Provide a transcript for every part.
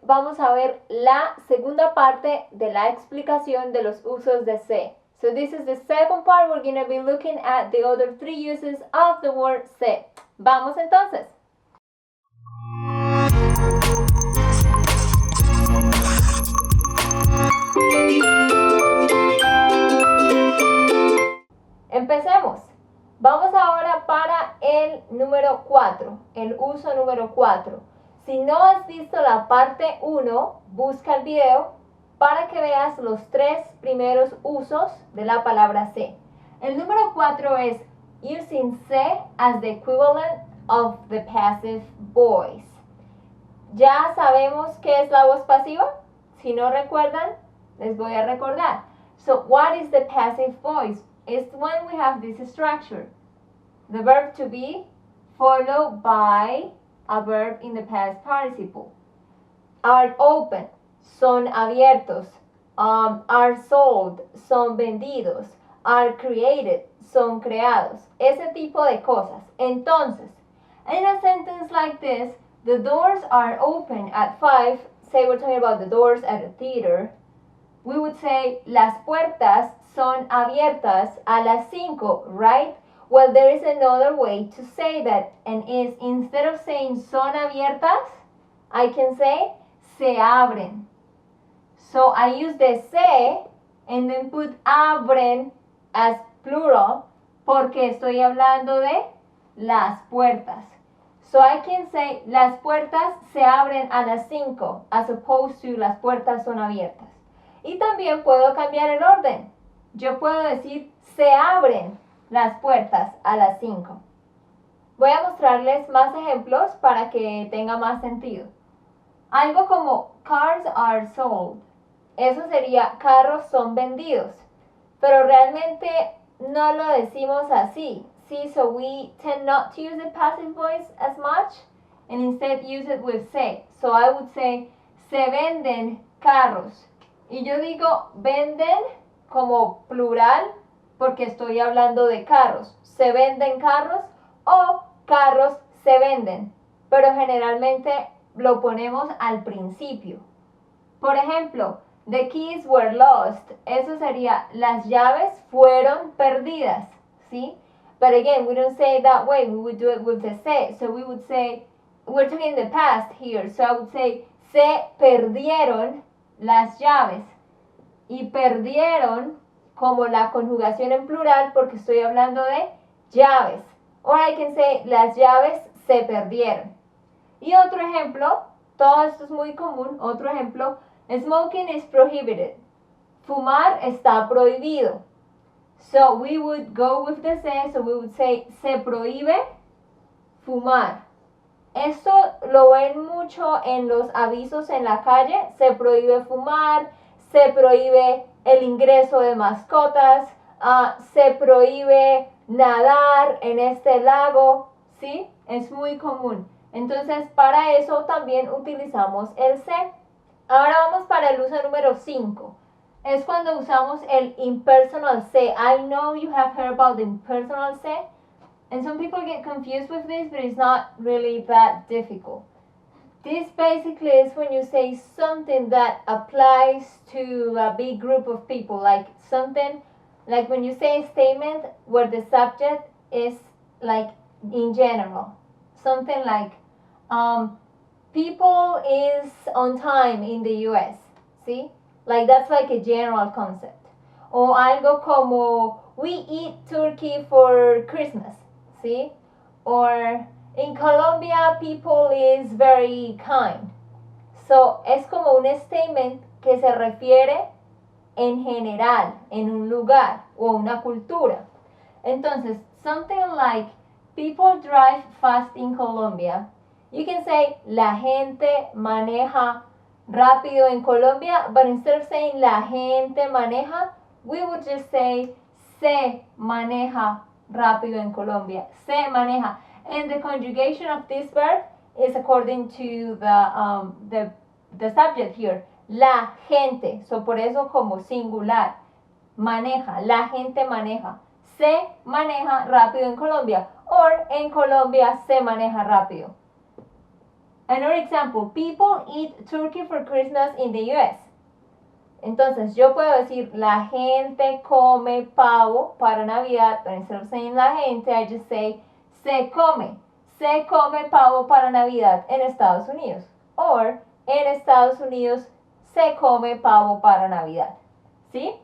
vamos a ver la segunda parte de la explicación de los usos de se. So this is the second part. We're going to be looking at the other three uses of the word se. Vamos entonces. Empecemos. Vamos ahora para el número 4, el uso número 4. Si no has visto la parte 1, busca el video para que veas los 3 primeros usos de la palabra se. El número 4 es using se as the equivalent of the passive voice. Ya sabemos qué es la voz pasiva. Si no recuerdan, les voy a recordar. So, what is the passive voice? It's when we have this structure. The verb to be followed by a verb in the past participle. Are open, son abiertos. Are sold, son vendidos. Are created, son creados. Ese tipo de cosas. Entonces, in a sentence like this, the doors are open at 5. Say we're talking about the doors at a theater. We would say, las puertas son abiertas a las 5, right? Well, there is another way to say that, and is instead of saying son abiertas, I can say se abren. So I use the se and then put abren as plural porque estoy hablando de las puertas. So I can say las puertas se abren a las 5 as opposed to las puertas son abiertas. Y también puedo cambiar el orden. Yo puedo decir se abren las puertas a las 5. Voy a mostrarles más ejemplos para que tenga más sentido. Algo como cars are sold. Eso sería carros son vendidos. Pero realmente no lo decimos así. See, so we tend not to use the passive voice as much and instead use it with se. So I would say se venden carros. Y yo digo venden como plural porque estoy hablando de carros. Se venden carros o carros se venden. Pero generalmente lo ponemos al principio. Por ejemplo, the keys were lost. Eso sería las llaves fueron perdidas. ¿Sí? But again, we don't say it that way. We would do it with the se. So we would say, we're talking in the past here. So I would say, se perdieron las llaves. Y perdieron como la conjugación en plural porque estoy hablando de llaves. Or I can say, las llaves se perdieron. Y otro ejemplo, todo esto es muy común. Otro ejemplo, smoking is prohibited. Fumar está prohibido. So we would go with the se, so we would say, se prohíbe fumar. Esto lo ven mucho en los avisos en la calle, se prohíbe fumar, se prohíbe el ingreso de mascotas, se prohíbe nadar en este lago, ¿sí? Es muy común. Entonces, para eso también utilizamos el se. Ahora vamos para el uso número 5. Es cuando usamos el impersonal se. I know you have heard about the impersonal se. And some people get confused with this, but it's not really that difficult. This basically is when you say something that applies to a big group of people. Like something, like when you say a statement where the subject is like in general. Something like, people is on time in the US. ¿Sí? Like that's like a general concept. O algo como, we eat turkey for Christmas. ¿Sí? Or in Colombia, people is very kind. So, es como un statement que se refiere en general, en un lugar o una cultura. Entonces, something like, people drive fast in Colombia. You can say, la gente maneja rápido en Colombia, but instead of saying la gente maneja, we would just say, se maneja rápido en Colombia. Se maneja. And the conjugation of this verb is according to the subject here. La gente. So por eso como singular. Maneja. La gente maneja. Se maneja rápido en Colombia. Or en Colombia se maneja rápido. Another example, people eat turkey for Christmas in the US. Entonces, yo puedo decir, la gente come pavo para Navidad, but instead of saying la gente, I just say, se come pavo para Navidad en Estados Unidos. Or, en Estados Unidos, se come pavo para Navidad. ¿Sí?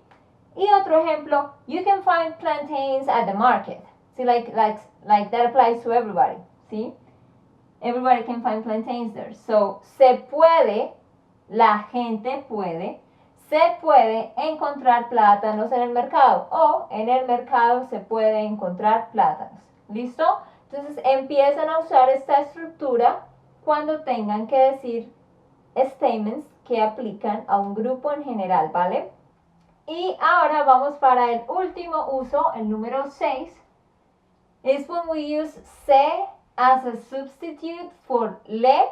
Y otro ejemplo, you can find plantains at the market. See, like that applies to everybody. ¿Sí? Everybody can find plantains there. So, se puede, la gente puede, se puede encontrar plátanos en el mercado. O en el mercado se puede encontrar plátanos. ¿Listo? Entonces empiezan a usar esta estructura cuando tengan que decir statements que aplican a un grupo en general, ¿vale? Y ahora vamos para el último uso, el número 6. Is when we use se as a substitute for le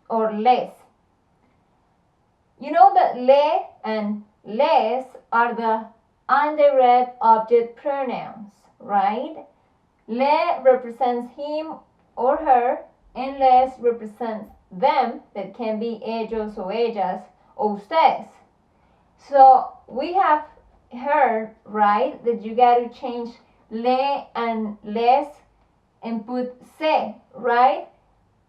or les. You know that le and les are the indirect object pronouns, right? Le represents him or her, and les represents them, that can be ellos o ellas o ustedes. So we have heard, right, that you got to change le and les and put se, right?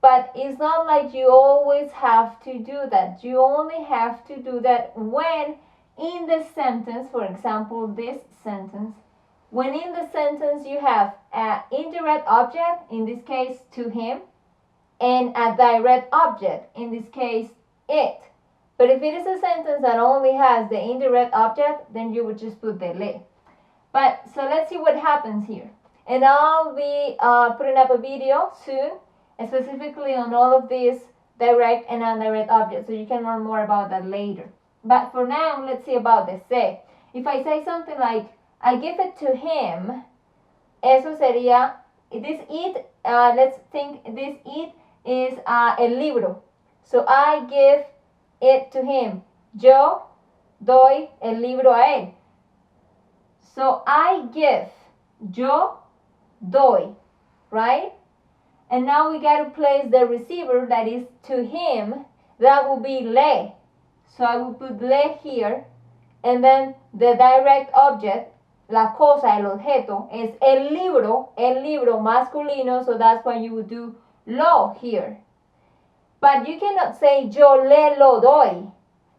But it's not like you always have to do that. You only have to do that when in the sentence, for example, this sentence, when in the sentence you have an indirect object, in this case to him, and a direct object, in this case it. But if it is a sentence that only has the indirect object, then you would just put the le. But so let's see what happens here. And I'll be putting up a video soon, specifically on all of these direct and indirect objects, so you can learn more about that later. But for now, let's see about the se. If I say something like, I give it to him, eso sería, this it, let's think this it is el libro. So I give it to him. Yo doy el libro a él. So I give, yo doy, right? And now we got to place the receiver, that is to him, that will be le. So I will put le here, and then the direct object, la cosa, el objeto, es el libro masculino, so that's why you would do lo here. But you cannot say yo le lo doy.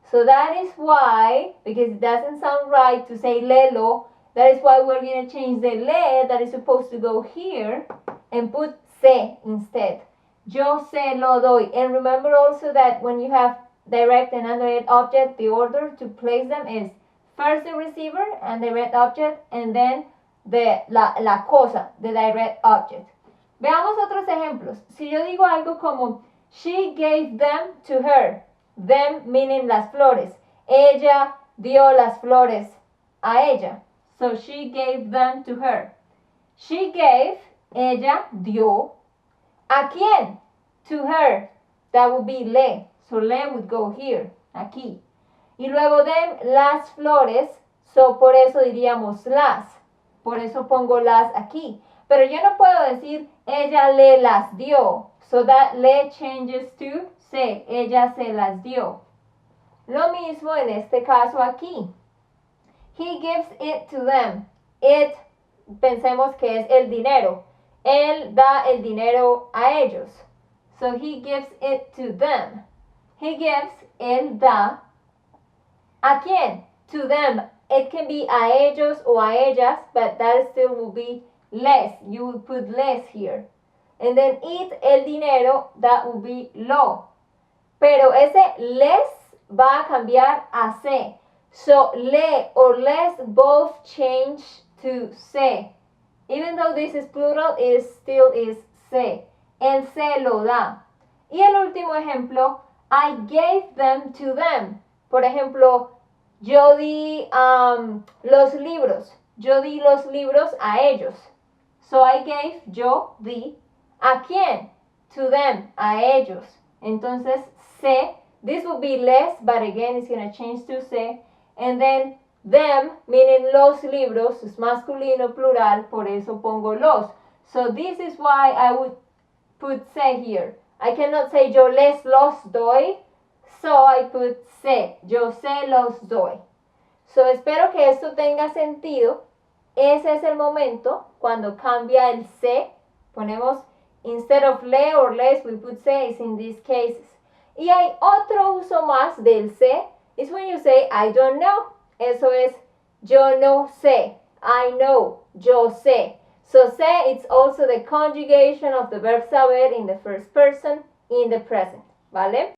So that is why, because it doesn't sound right to say le lo, that is why we're going to change the le that is supposed to go here and put se instead. Yo se lo doy. And remember also that when you have direct and indirect object, the order to place them is first the receiver and direct object, and then la cosa, the direct object. Veamos otros ejemplos. Si yo digo algo como, she gave them to her. Them meaning las flores. Ella dio las flores a ella. So she gave them to her. She gave, ella dio. ¿A quién? To her. That would be le. So le would go here, aquí. Y luego them, las flores. So por eso diríamos las. Por eso pongo las aquí. Pero yo no puedo decir ella le las dio. So that le changes to se. Ella se las dio. Lo mismo en este caso aquí. He gives it to them. It, pensemos que es el dinero. Él da el dinero a ellos. So he gives it to them. He gives, él da. ¿A quién? To them. It can be a ellos o a ellas, but that still will be les. You will put les here. And then it, el dinero, that will be lo. Pero ese les va a cambiar a se. So le or les both change to se. Even though this is plural, it still is se. Él se lo da. Y el último ejemplo, I gave them to them. Por ejemplo, yo di los libros. Yo di los libros a ellos. So I gave, yo di. ¿A quién? To them, a ellos. Entonces, se, this will be les, but again, it's going to change to se. And then, them, meaning los libros, es masculino, plural, por eso pongo los. So this is why I would put se here. I cannot say yo les los doy, so I put sé. Yo se los doy. So, espero que esto tenga sentido. Ese es el momento cuando cambia el se. Ponemos instead of le or les, we put se in these cases. Y hay otro uso más del se. It's when you say I don't know. Eso es yo no sé. I know. Yo sé. So, sé, it's also the conjugation of the verb saber in the first person in the present. ¿Vale?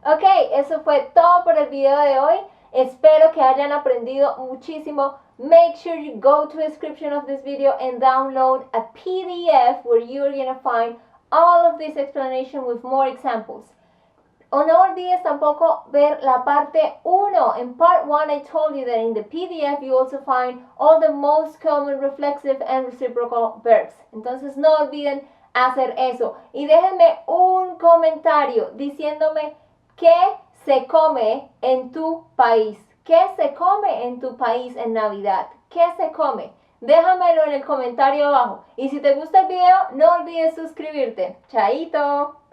Ok, eso fue todo por el video de hoy. Espero que hayan aprendido muchísimo. Make sure you go to the description of this video and download a PDF where you're going to find all of this explanation with more examples. O no olvides tampoco ver la parte 1. In part 1 I told you that in the PDF you also find all the most common reflexive and reciprocal verbs. Entonces no olviden hacer eso. Y déjenme un comentario diciéndome qué se come en tu país. ¿Qué se come en tu país en Navidad? ¿Qué se come? Déjamelo en el comentario abajo. Y si te gusta el video, no olvides suscribirte. ¡Chaito!